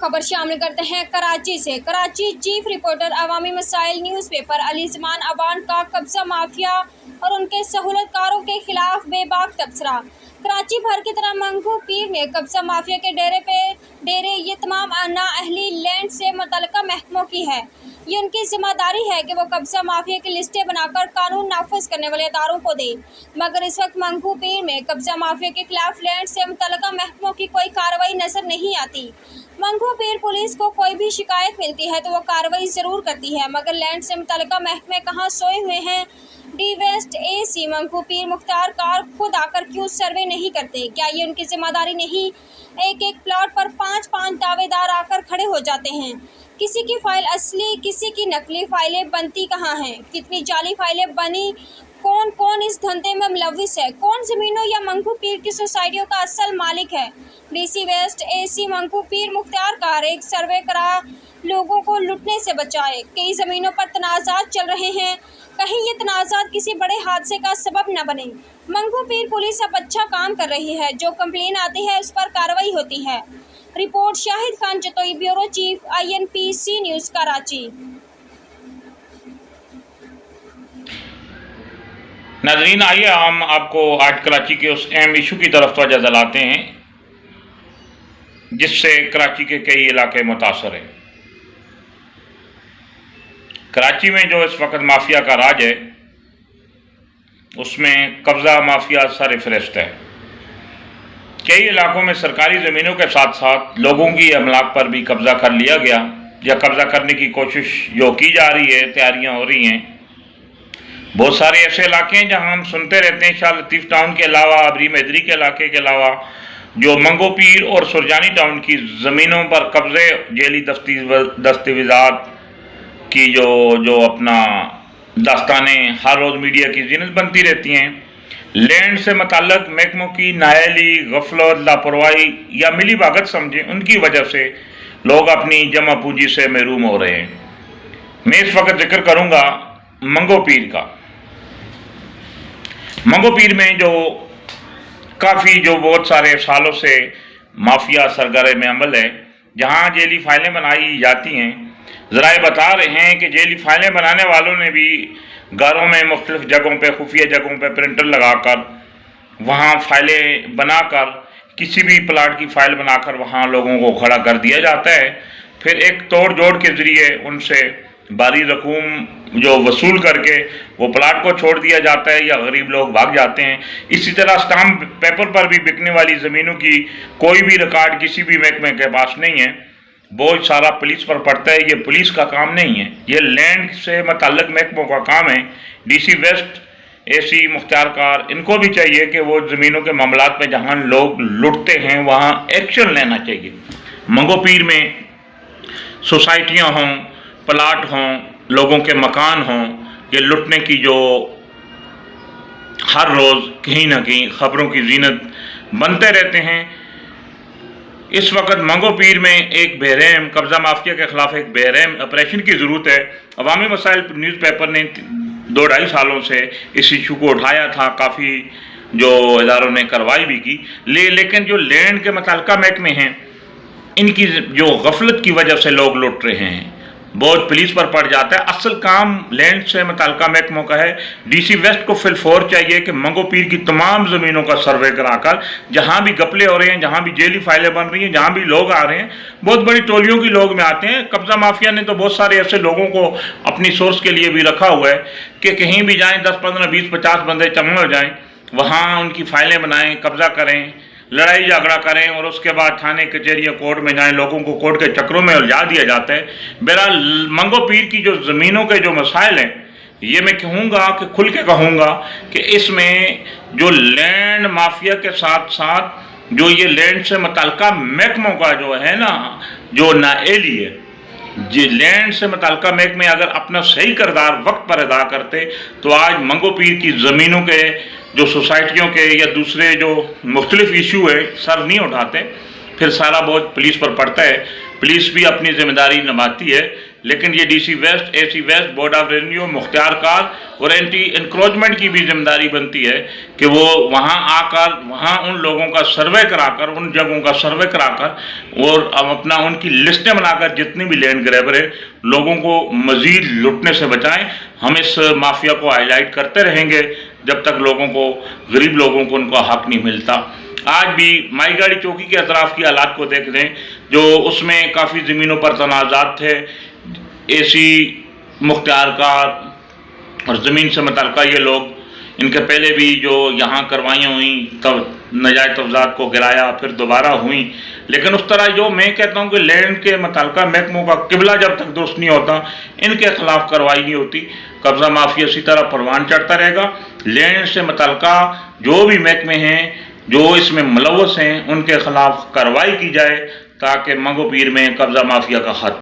खबर शामिल करते हैं कराची से। कराची चीफ रिपोर्टर अवामी मसाइल न्यूज़पेपर अली ज़मान अवान का कब्जा माफिया और उनके सहूलतकारों के खिलाफ बेबाक तबसरा। कराची भर की तरह मंगू पीर ने कब्जा माफिया के डेरे ये तमाम नाअहली लैंड से मुतल्लिका महकमों की है। ये उनकी जिम्मेदारी है कि वो कब्जा माफिया की लिस्टें बनाकर कानून नाफिज करने वाले इदारों को दे, मगर इस वक्त मंगू पीर में कब्जा माफिया के खिलाफ लैंड से मुतल्लिका महकमों की कोई कार्रवाई नजर नहीं आती। मंगू पीर पुलिस को कोई भी शिकायत मिलती है तो वो कार्रवाई ज़रूर करती है, मगर लैंड से मुतल्लिका महकमे कहाँ सोए हुए हैं। डी वेस्ट AC मंगू पीर मुख्तार कार खुद आकर क्यों सर्वे नहीं करते? क्या ये उनकी जिम्मेदारी नहीं? एक एक प्लॉट पर 5-5 दावेदार आकर खड़े हो जाते हैं। किसी की फाइल असली, किसी की नकली फाइलें बनती कहाँ हैं? कितनी जाली फाइलें बनी? कौन कौन इस धंधे में मुलव्विस है? कौन ज़मीनों या मंगू पीर की सोसाइटियों का असल मालिक है? DC वेस्ट AC मंगू पीर मुख्तार कार एक सर्वे करा लोगों को लुटने से बचाए। कई ज़मीनों पर तनाज़ात चल रहे हैं, कहीं ये तनाज़ात किसी बड़े हादसे का सबब न बने। मंगू पीर पुलिस अब अच्छा काम कर रही है, जो कंप्लेन आती है उस पर कार्रवाई होती है। Report Shahid Khan Jatoi, bureau chief INPC news Karachi. नाज़रीन, आइए हम आपको आज कराची के उस अहम इशू की तरफ तवज्जो दिलाते हैं जिससे कराची के कई इलाके मुतासर हैं। कराची में जो इस वक्त माफिया का राज है उसमें कब्ज़ा माफिया सरफहरिस्त है। कई इलाकों में सरकारी ज़मीनों के साथ साथ लोगों की अमलाक पर भी कब्ज़ा कर लिया गया या कब्ज़ा करने की कोशिश जो की जा रही है, तैयारियां हो रही हैं। बहुत सारे ऐसे इलाके हैं जहां हम सुनते रहते हैं, शाह लतीफ़ टाउन के अलावा, अबरी मैदरी के इलाके के अलावा, जो मंगो पीर और सुरजानी टाउन की ज़मीनों पर कब्ज़े, जेली दस्तावेज़ात की जो अपना दास्तानें हर रोज़ मीडिया की ज़ीनत बनती रहती हैं। लैंड से मुतल्लक महकमों की नाअहली, गफलत, लापरवाही या मिली भगत समझें, उनकी वजह से लोग अपनी जमा पूंजी से महरूम हो रहे हैं। मैं इस वक्त जिक्र करूँगा मंगो पीर का। मंगो पीर में जो बहुत सारे सालों से माफिया सरगर्म अमल है, जहां जेली फाइलें बनाई जाती हैं। ज़राए बता रहे हैं कि जेली फाइलें बनाने वालों ने भी घरों में मुख्तलिफ जगहों पे, खुफिया जगहों पे प्रिंटर लगाकर वहां फाइलें बनाकर, किसी भी प्लाट की फाइल बनाकर वहां लोगों को खड़ा कर दिया जाता है। फिर एक तोड़ जोड़ के ज़रिए उनसे भारी रकूम जो वसूल करके वो प्लाट को छोड़ दिया जाता है या गरीब लोग भाग जाते हैं। इसी तरह स्टाम्प पेपर पर भी बिकने वाली ज़मीनों की कोई भी रिकॉर्ड किसी भी महकमे के पास नहीं है। बहुत सारा पुलिस पर पड़ता है। ये पुलिस का काम नहीं है, ये लैंड से मुतल्लिक महकमों का काम है। DC वेस्ट AC मुख्तार कार, इनको भी चाहिए कि वो ज़मीनों के मामलात में जहाँ लोग लुटते हैं वहाँ एक्शन लेना चाहिए। मंगो पीर में सोसाइटियाँ हों, प्लाट हों, लोगों के मकान हों, ये लुटने की जो हर रोज़ कहीं ना कहीं ख़बरों की ज़ीनत बनते रहते हैं। इस वक्त मंगो पीर में एक बेरहम कब्ज़ा माफिया के ख़िलाफ़ एक बेरहम ऑपरेशन की ज़रूरत है। अवामी मसाइल न्यूज़पेपर ने 2-2.5 सालों से इस इशू को उठाया था, काफ़ी जो इदारों ने कार्रवाई भी की, लेकिन जो लैंड के मुतल्लिका महकमे हैं, इनकी जो गफलत की वजह से लोग लुट रहे हैं, बहुत पुलिस पर पड़ जाता है। असल काम लैंड से मुतल्लिका महकमों का है। DC वेस्ट को फिलफौर चाहिए कि मंगो पीर की तमाम ज़मीनों का सर्वे कराकर, जहाँ भी गपले हो रहे हैं, जहाँ भी जेली फाइलें बन रही हैं, जहाँ भी लोग आ रहे हैं, बहुत बड़ी टोलियों की लोग में आते हैं। कब्ज़ा माफिया ने तो बहुत सारे ऐसे लोगों को अपनी सोर्स के लिए भी रखा हुआ है कि कहीं भी जाएँ 10, 15, 20, 50 बंदे जमा हो जाएँ, वहाँ उनकी फाइलें बनाएँ, कब्ज़ा करें, लड़ाई झगड़ा करें और उसके बाद थाने कचहरी या कोर्ट में जाएं। लोगों को कोर्ट के चक्रों में उलझा दिया जाता है। बहरहाल मंगो पीर की जो ज़मीनों के जो मसाइल हैं, ये मैं कहूँगा कि खुल के कहूँगा कि इसमें जो लैंड माफिया के साथ साथ जो ये लैंड से मुतल्लिका महकमों का जो है ना, जो नाअहली है, जी लैंड से मुतल्लिका महकमे अगर अपना सही किरदार वक्त पर अदा करते तो आज मंगो पीर की ज़मीनों के जो सोसाइटियों के या दूसरे जो मुख्तलिफ इशू है सर नहीं उठाते। फिर सारा बोझ पुलिस पर पड़ता है। पुलिस भी अपनी जिम्मेदारी निभाती है लेकिन ये DC west, AC west, board of revenue, मुख्तियार कार और एंटी इंक्रोचमेंट की भी जिम्मेदारी बनती है कि वो वहाँ आकर वहाँ उन लोगों का सर्वे कराकर, उन जगहों का सर्वे कराकर और अब अपना उनकी लिस्टें बनाकर जितनी भी लैंड ग्रैबर है लोगों को मजीद लुटने से बचाएं। हम इस माफिया को हाईलाइट करते रहेंगे जब तक लोगों को, गरीब लोगों को उनका हक नहीं मिलता। आज भी माई गाड़ी चौकी के अतराफ की हालात को देख लें, जो उसमें काफ़ी ज़मीनों पर तनाज़ात थे। AC मुख्तियार कार और ज़मीन से मुतल्लिक़ ये लोग, इनके पहले भी जो यहाँ कार्रवाइयाँ हुई तब नाजायज़ तफज़ात को गिराया, फिर दोबारा हुई। लेकिन उस तरह जो मैं कहता हूँ कि लैंड के मुतल्लिक़ महकमों का किबला जब तक दुरुस्त नहीं होता, इनके ख़िलाफ़ कार्रवाई नहीं होती। कब्ज़ा माफिया इसी तरह परवान चढ़ता रहेगा। लैंड से मुतल्लिक़ जो भी महकमे हैं जो इसमें मुलव्वस हैं, उनके ख़िलाफ़ कार्रवाई की जाए ताकि मंगोपीर में कब्ज़ा माफिया का खात्मा